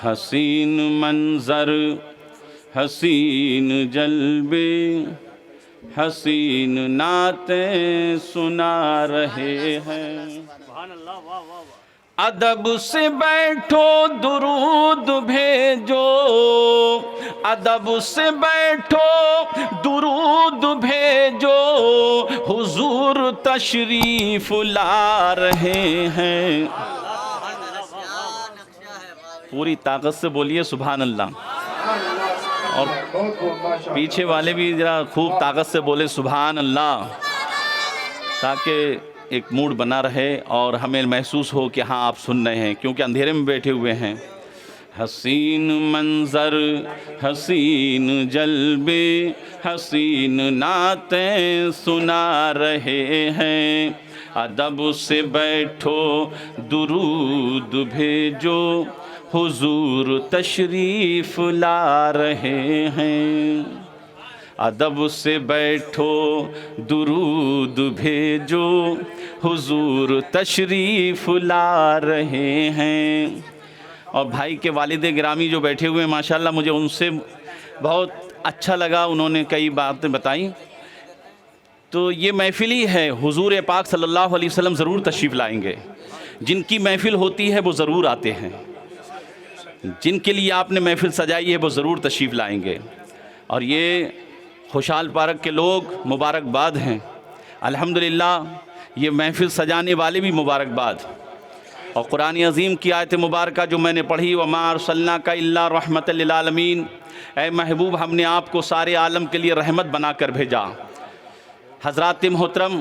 حسین منظر حسین جلوے حسین نعتیں سنا رہے ہیں۔ ادب سے بیٹھو درود بھیجو، ادب سے بیٹھو درود بھیجو، حضور تشریف لا رہے ہیں۔ پوری طاقت سے بولیے سبحان اللہ، اور پیچھے والے بھی ذرا خوب طاقت سے بولے سبحان اللہ، تاکہ ایک موڈ بنا رہے اور ہمیں محسوس ہو کہ ہاں آپ سن رہے ہیں، کیونکہ اندھیرے میں بیٹھے ہوئے ہیں۔ حسین منظر حسین جلوے حسین نعتیں سنا رہے ہیں، ادب سے بیٹھو درود بھیجو، حضور تشریف لا رہے ہیں۔ ادب سے بیٹھو درود بھیجو، حضور تشریف لا رہے ہیں۔ اور بھائی کے والد گرامی جو بیٹھے ہوئے ہیں ماشاءاللہ، مجھے ان سے بہت اچھا لگا، انہوں نے کئی باتیں بتائیں۔ تو یہ محفل ہی ہے، حضور پاک صلی اللہ علیہ وسلم ضرور تشریف لائیں گے۔ جن کی محفل ہوتی ہے وہ ضرور آتے ہیں، جن کے لیے آپ نے محفل سجائی ہے وہ ضرور تشریف لائیں گے۔ اور یہ خوشحال پارک کے لوگ مبارکباد ہیں، الحمدللہ یہ محفل سجانے والے بھی مبارکباد۔ اور قرآن عظیم کی آیت مبارکہ جو میں نے پڑھی، وَمَا أَرْسَلْنَاكَ إِلَّا رَحْمَةً لِّلْعَالَمِينَ، اے محبوب ہم نے آپ کو سارے عالم کے لیے رحمت بنا کر بھیجا۔ حضرات محترم،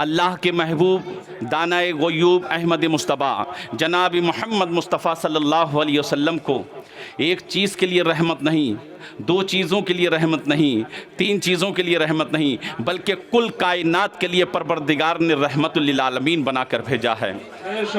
اللہ کے محبوب دانائے غیوب احمد مصطفیٰ جناب محمد مصطفیٰ صلی اللہ علیہ وسلم کو ایک چیز کے لیے رحمت نہیں، دو چیزوں کے لیے رحمت نہیں، تین چیزوں کے لیے رحمت نہیں، بلکہ کل کائنات کے لیے پروردگار نے رحمت للعالمین بنا کر بھیجا ہے۔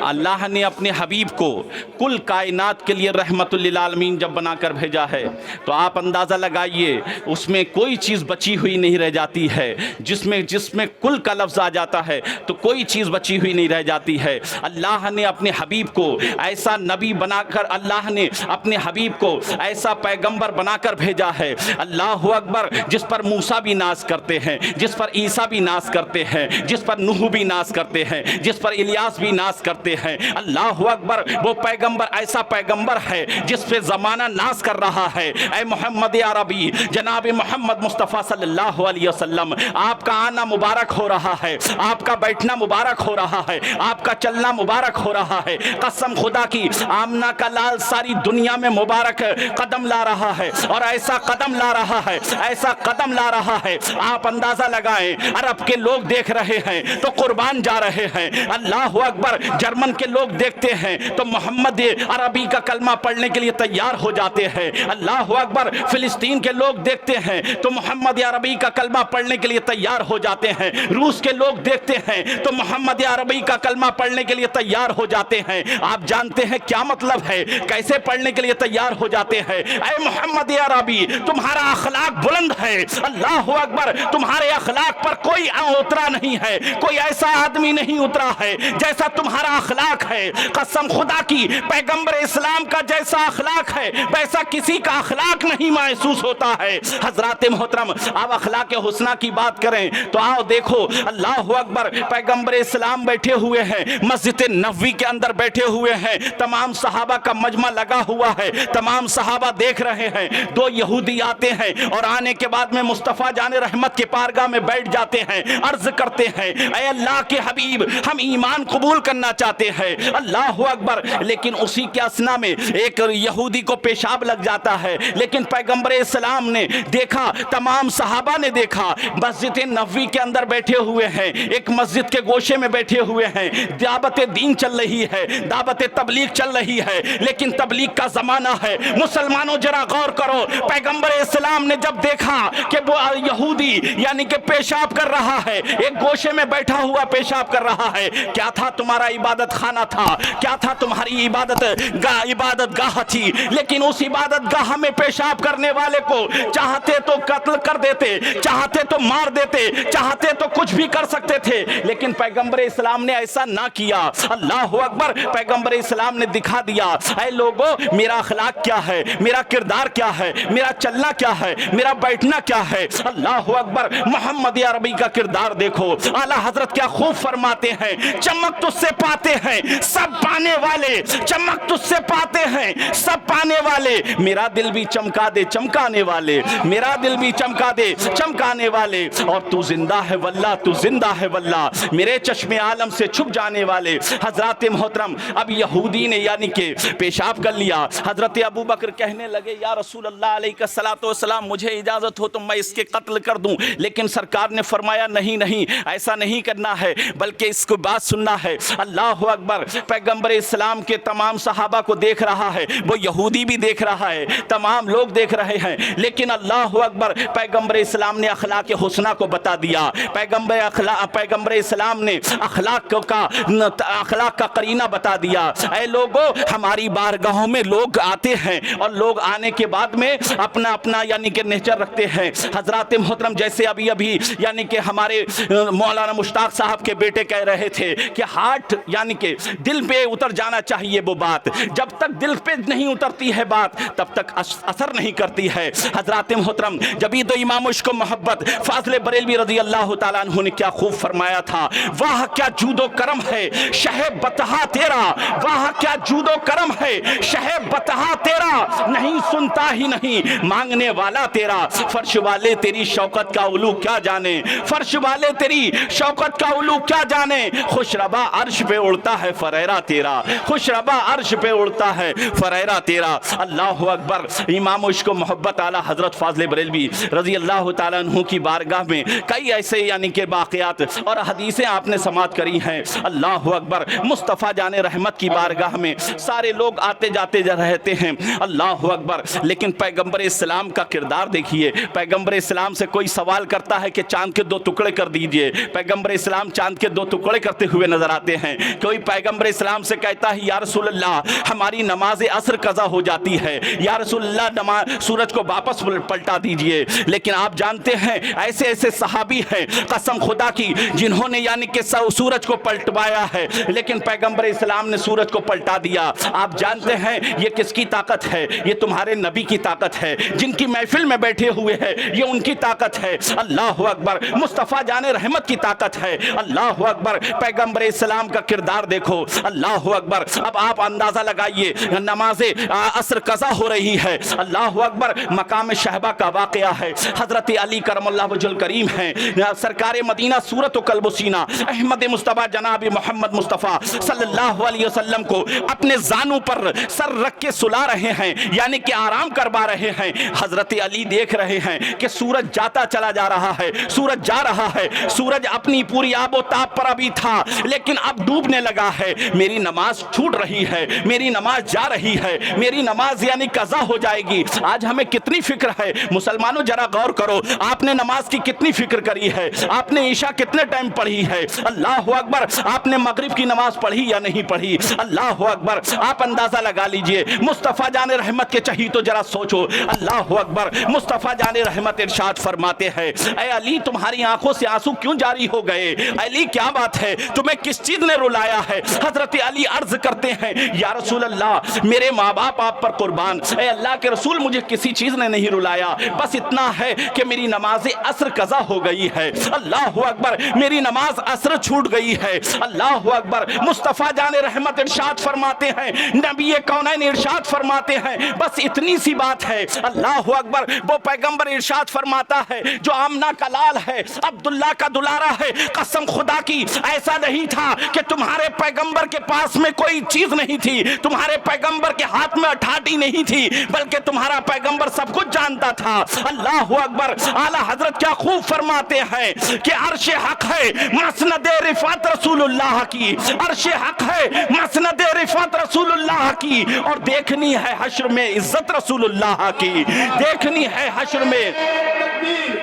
اللہ نے اپنے حبیب کو کل کائنات کے لیے رحمت للعالمین جب بنا کر بھیجا ہے تو آپ اندازہ لگائیے اس میں کوئی چیز بچی ہوئی نہیں رہ جاتی ہے، جس میں کل کا لفظ آ جاتا ہے تو کوئی چیز بچی ہوئی نہیں رہ جاتی ہے۔ اللہ نے اپنے حبیب کو ایسا نبی بنا کر، اللہ نے اپنے حبیب کو ایسا پیغمبر بنا کر بھیجا ہے، اللہ اکبر، جس پر موسیٰ بھی ناز کرتے ہیں، جس پر عیسیٰ بھی ناز کرتے ہیں، جس پر نوح بھی ناز کرتے ہیں، جس پر الیاس بھی ناز کرتے ہیں۔ اللہ اکبر، وہ پیغمبر ایسا پیغمبر ہے جس پہ زمانہ ناز کر رہا ہے۔ اے محمد عربی جناب محمد مصطفیٰ صلی اللہ علیہ وسلم، آپ کا آنا مبارک ہو رہا ہے، آپ کا بیٹھنا مبارک ہو رہا ہے، آپ کا چلنا مبارک ہو رہا ہے۔ قسم خدا کی، آمنہ کا لال ساری دنیا میں مبارک قدم لا رہا ہے، اور ایسا قدم لا رہا ہے، ایسا قدم لا رہا ہے، آپ اندازہ لگائیں، عرب کے لوگ دیکھ رہے ہیں تو قربان جا رہے ہیں۔ اللہ اکبر، جرمن کے لوگ دیکھتے ہیں تو محمد عربی کا کلمہ پڑھنے کے لیے تیار ہو جاتے ہیں۔ اللہ اکبر، فلسطین کے لوگ دیکھتے ہیں تو محمد عربی کا کلمہ پڑھنے کے لیے تیار ہو جاتے ہیں۔ روس کے لوگ دیکھتے ہیں تو محمد عربی کا کلمہ پڑھنے کے لیے تیار ہو جاتے ہیں۔ آپ جانتے ہیں کیا مطلب ہے، کیسے پڑھنے کے لیے تیار ہو جاتے ہیں؟ اے محمد عربی، تمہارا اخلاق بلند ہے، اللہ اکبر، تمہارے اخلاق پر کوئی اترا نہیں ہے، کوئی ایسا آدمی نہیں اترا ہے جیسا تمہارا اخلاق ہے۔ قسم خدا کی، پیغمبر اسلام کا جیسا اخلاق ہے ویسا کسی کا اخلاق نہیں محسوس ہوتا ہے۔ حضرات محترم، اب اخلاق حسنہ کی بات کریں تو آؤ دیکھو، اللہ اکبر، پیغمبر اسلام بیٹھے ہوئے ہیں، مسجد نبوی کے اندر بیٹھے ہوئے ہیں، تمام صحابہ کا مجمع لگا ہوا ہے، تمام صحابہ دیکھ رہے ہیں۔ دو یہودی آتے ہیں اور آنے کے بعد میں مصطفیٰ جان رحمت کے پارگاہ میں بیٹھ جاتے ہیں، عرض کرتے ہیں اے اللہ کے حبیب، ہم ایمان قبول کرنا چاہتے ہیں۔ اللہ اکبر، لیکن اسی کے اثنا میں ایک یہودی کو پیشاب لگ جاتا ہے، لیکن پیغمبر اسلام نے دیکھا، تمام صحابہ نے دیکھا، مسجد نبوی کے اندر بیٹھے ہوئے ہیں، ایک مسجد کے گوشے میں بیٹھے ہوئے ہیں، دعوت دین چل رہی ہے، دعوت تبلیغ چل رہی ہے، لیکن تبلیغ کا زمانہ ہے۔ مسلمانوں ذرا غور کرو، پیغمبر اسلام نے جب دیکھا کہ وہ یہودی یعنی کہ پیشاب کر رہا ہے، ایک گوشے میں بیٹھا ہوا پیشاب کر رہا ہے، کیا تھا؟ تمہارا عبادت خانہ تھا، کیا تھا؟ تمہاری عبادت گاہ تھی، لیکن اس عبادت گاہ میں پیشاب کرنے والے کو چاہتے تو قتل کر دیتے، چاہتے تو مار دیتے، چاہتے تو کچھ بھی کر سکتے تھے، لیکن پیغمبر اسلام نے ایسا نہ کیا۔ اللہ اکبر! پیغمبر اسلام نے دکھا دیا، اے لوگو میرا اخلاق کیا ہے، میرا کردار کیا ہے، میرا چلنا کیا ہے، میرا بیٹھنا کیا ہے۔ اللہ اکبر! محمد عربی کا کردار دیکھو، اعلیٰ حضرت کیا خوب فرماتے ہیں، چمک تجھ سے پاتے ہیں سب پانے والے، چمک تجھ سے پاتے ہیں سب پانے والے، میرا دل بھی چمکا دے چمکانے والے، میرا دل بھی چمکا دے چمکانے والے، اور تو زندہ ہے واللہ، تو زندہ ہے واللہ، میرے چشم عالم سے چھپ جانے والے۔ حضرات محترم، اب یہودی نے یعنی کہ پیشاب کر لیا، حضرت ابو بکر کہنے لگے یا رسول اللہ علیہ السلام مجھے اجازت ہو تو میں اس کے قتل کر دوں، لیکن سرکار نے فرمایا نہیں نہیں، ایسا نہیں کرنا ہے، بلکہ اس کو بات سننا ہے۔ اللہ اکبر! پیغمبر اسلام کے تمام صحابہ کو دیکھ رہا ہے، وہ یہودی بھی دیکھ رہا ہے، تمام لوگ دیکھ رہے ہیں، لیکن اللہ اکبر! پیغمبر اسلام نے اخلاق حسنہ کو بتا دیا، پیغمبر اسلام نے اخلاق کا قرینہ بتا دیا۔ اے لوگو، ہماری بارگاہوں میں لوگ آتے ہیں اور لوگ آنے کے بعد میں اپنا اپنا یعنی کہ نیچر رکھتے ہیں۔ حضرات محترم، جیسے ابھی یعنی کہ ہمارے مولانا مشتاق صاحب کے بیٹے کہہ رہے تھے کہ ہارٹ یعنی کہ دل پہ اتر جانا چاہیے وہ بات، جب تک دل پہ نہیں اترتی ہے بات تب تک اثر نہیں کرتی ہے۔ حضرات محترم، جبھی تو امام عشق و محبت فاضل بریلوی رضی اللہ تعالیٰ عنہ نے کیا خوب فرمایا تھا، واہ کیا جود و کرم ہے شہ بتہا تیرا، واہ کیا جود و کرم ہے شہ بتہا تیرا، نہیں سنتا ہی نہیں مانگنے والا تیرا، فرش والے تیری شوکت کا علو کیا جانے، فرش والے تیری شوکت کا علو کیا جانے، خوش ربا عرش پہ اڑتا ہے فریرہ تیرا، خوش ربا عرش پہ اڑتا ہے فریرہ تیرا۔ اللہ اکبر! امام عشق و محبت اعلیٰ حضرت فاضل بریلوی رضی اللہ تعالیٰ عنہ کی بارگاہ میں کئی ایسے یعنی کہ واقعات اور حدیثیں آپ نے سماعت کری ہیں۔ اللہ اکبر! مصطفیٰ جان رحمت کی بارگاہ میں سارے لوگ آتے جاتے رہتے ہیں۔ اللہ اکبر! لیکن پیغمبر اسلام کا کردار دیکھیے، پیغمبر اسلام سے کوئی سوال کرتا ہے کہ چاند کے 2 ٹکڑے کر دیجئے، پیغمبر اسلام چاند کے 2 ٹکڑے کرتے ہوئے نظر آتے ہیں۔ کوئی پیغمبر اسلام سے کہتا ہے یا رسول اللہ ہماری نماز عصر قضا ہو جاتی ہے، یا رسول اللہ سورج کو واپس پلٹا دیجئے، لیکن آپ جانتے ہیں ایسے ایسے صحابی ہیں قسم خدا کی جنہوں نے یعنی کہ سورج کو پلٹوایا ہے، لیکن پیغمبر اسلام نے سورج کو پلٹا دیا۔ آپ جانتے ہیں یہ کس کی طاقت ہے؟ یہ تمہارے نبی کی طاقت ہے، جن کی محفل میں بیٹھے ہوئے ہیں یہ ان کی طاقت ہے۔ اللہ اکبر! مصطفیٰ جان رحمت کی طاقت ہے۔ اللہ اکبر! پیغمبر اسلام کا کردار دیکھو۔ اللہ اکبر! اب آپ اندازہ لگائیے، نماز عصر قضا ہو رہی ہے، اللہ اکبر! مقام شہبہ کا واقعہ ہے، حضرت علی کرم اللہ وجہ الکریم ہیں، سرکار مدینہ صورت و قلب و سینہ احمد مصطفیٰ جناب محمد مصطفیٰ صلی اللہ علیہ وسلم کو اپنے زانوں پر سر رکھ کے سلا رہے ہیں، یعنی کہ آرام کروا رہے ہیں۔ حضرت علی دیکھ رہے ہیں کہ سورج جاتا چلا جا رہا ہے، سورج جا رہا ہے، سورج اپنی پوری آب و تاب پر ابھی تھا لیکن اب ڈوبنے لگا ہے، میری نماز چھوٹ رہی ہے، میری نماز جا رہی ہے، میری نماز یعنی قضا ہو جائے گی۔ آج ہمیں کتنی فکر ہے مسلمانوں، ذرا غور کرو، آپ نے نماز کی کتنی فکر کری ہے، آپ نے عشاء کتنے ٹائم پڑھی ہے، اللہ اکبر! آپ نے مغرب کی نماز پڑھی یا نہیں پڑھی، اللہ اکبر! آپ اندازہ لگا لیجئے، مصطفیٰ جان رحمت کے چہی تو ذرا سوچو، اللہ اکبر! مصطفیٰ جان رحمت ارشاد فرماتے ہیں اے علی تمہاری آنکھوں سے آنسو کیوں جاری ہو گئے؟ علی کیا بات ہے، تمہیں کس چیز نے رلایا ہے؟ حضرت علی عرض کرتے ہیں یا رسول اللہ میرے ماں باپ آپ پر قربان، اے اللہ کے رسول مجھے کسی چیز نے نہیں رلایا، بس اتنا ہے کہ میری نماز عصر قضا ہو گئی ہے، اللہ اکبر! میری نماز عصر چھوٹ گئی ہے، اللہ اکبر! مصطفیٰ جان رحمت ارشاد فرماتے ہیں، نبی کونین ارشاد فرماتے ہیں بس اتنی سی بات ہے، اللہ اکبر! وہ پیغمبر ارشاد فرماتا ہے جو آمنہ کا لال ہے، عبداللہ کا دلارا ہے، قسم خدا کی ایسا نہیں تھا کہ تمہارے پیغمبر کے پاس میں کوئی چیز نہیں تھی، تمہارے پیغمبر کے ہاتھ میں ٹھاٹی نہیں تھی، بلکہ تمہارا پیغمبر سب کچھ جانتا تھا۔ اللہ اکبر! اعلیٰ حضرت کیا خوب فرماتے ہیں کہ عرش حق ہے مسند رفعت رسول اللہ کی، عرش حق ہے مسند رفعت رسول اللہ کی، اور دیکھنی ہے حشر میں عزت رسول اللہ اللہ کی، دیکھنی ہے حشر میں تکبیر،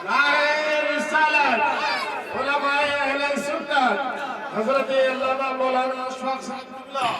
نعرہ رسالت، علماء اہل سنت، حضرت علامہ مولانا اشفاق صاحب قبلہ،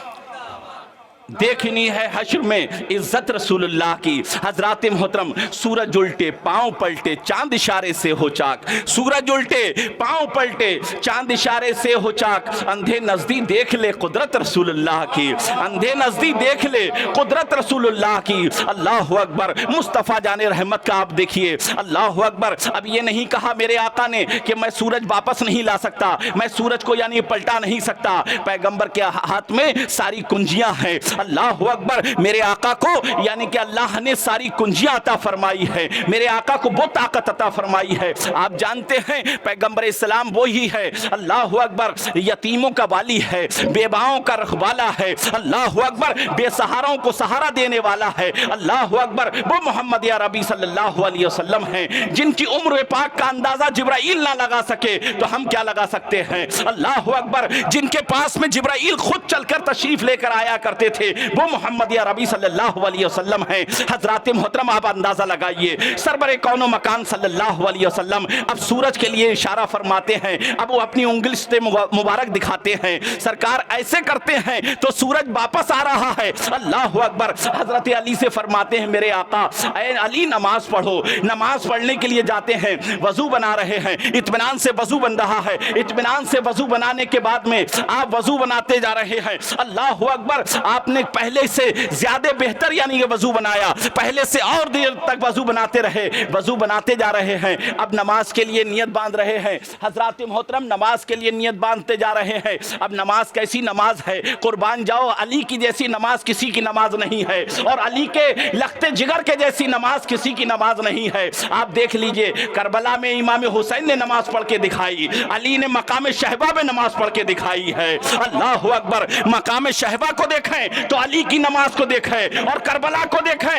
دیکھنی ہے حشر میں عزت رسول اللہ کی۔ حضرات محترم، سورج الٹے پاؤں پلٹے چاند اشارے سے ہو چاک، سورج الٹے پاؤں پلٹے چاند اشارے سے ہو چاک، اندھے نزدیک دیکھ لے قدرت رسول اللہ کی، اندھے نزدیک دیکھ لے قدرت رسول اللہ کی۔ اللہ اکبر، مصطفیٰ جان رحمت کا آپ دیکھیے، اللہ اکبر۔ اب یہ نہیں کہا میرے آقا نے کہ میں سورج واپس نہیں لا سکتا، میں سورج کو یعنی پلٹا نہیں سکتا، پیغمبر کے ہاتھ میں ساری کنجیاں ہیں۔ اللہ اکبر، میرے آقا کو یعنی کہ اللہ نے ساری کنجیاں عطا فرمائی ہے، میرے آقا کو وہ طاقت عطا فرمائی ہے۔ آپ جانتے ہیں پیغمبر اسلام وہی ہے، اللہ اکبر، یتیموں کا والی ہے، بیواؤں کا رکھوالا ہے، اللہ اکبر، بے سہاروں کو سہارا دینے والا ہے، اللہ اکبر۔ وہ محمد عربی صلی اللہ علیہ وسلم ہیں جن کی عمر پاک کا اندازہ جبرائیل نہ لگا سکے تو ہم کیا لگا سکتے ہیں، اللہ اکبر۔ جن کے پاس میں جبرائیل خود چل کر تشریف لے کر آیا کرتے تھے وہ محمد عربی صلی اللہ علیہ وسلم ہیں۔ حضرات محترم، آپ اندازہ لگائیے، سربر کون و مکان صلی اللہ علیہ وسلم اب سورج کے لیے اشارہ فرماتے ہیں، اب وہ اپنی انگلی سے مبارک دکھاتے ہیں، سرکار ایسے کرتے ہیں تو سورج واپس آ رہا ہے، اللہ اکبر۔ حضرت علی سے فرماتے ہیں میرے آقا، اے علی نماز پڑھو، نماز پڑھنے کے لیے جاتے ہیں، وضو بنا رہے ہیں، اطمینان سے وضو بن رہا ہے، اطمینان سے وضو بنانے کے بعد میں آپ وضو بناتے جا رہے ہیں، اللہ اکبر۔ آپ نے پہلے سے زیادہ بہتر یعنی کہ وضو بنایا، پہلے سے اور دیر تک وضو بناتے رہے، وضو بناتے جا رہے ہیں، اب نماز کے لیے نیت باندھ رہے ہیں، حضرات محترم نماز کے لیے نیت باندھتے جا رہے ہیں۔ اب نماز کیسی نماز ہے، قربان جاؤ، علی کی جیسی نماز کسی کی نماز نہیں ہے، اور علی کے لخت جگر کے جیسی نماز کسی کی نماز نہیں ہے۔ آپ دیکھ لیجئے، کربلا میں امام حسین نے نماز پڑھ کے دکھائی، علی نے مقام شہبہ میں نماز پڑھ کے دکھائی ہے، اللہ اکبر۔ مقام شہبہ کو دیکھیں تو علی کی نماز کو دیکھیں، اور کربلا کو دیکھیں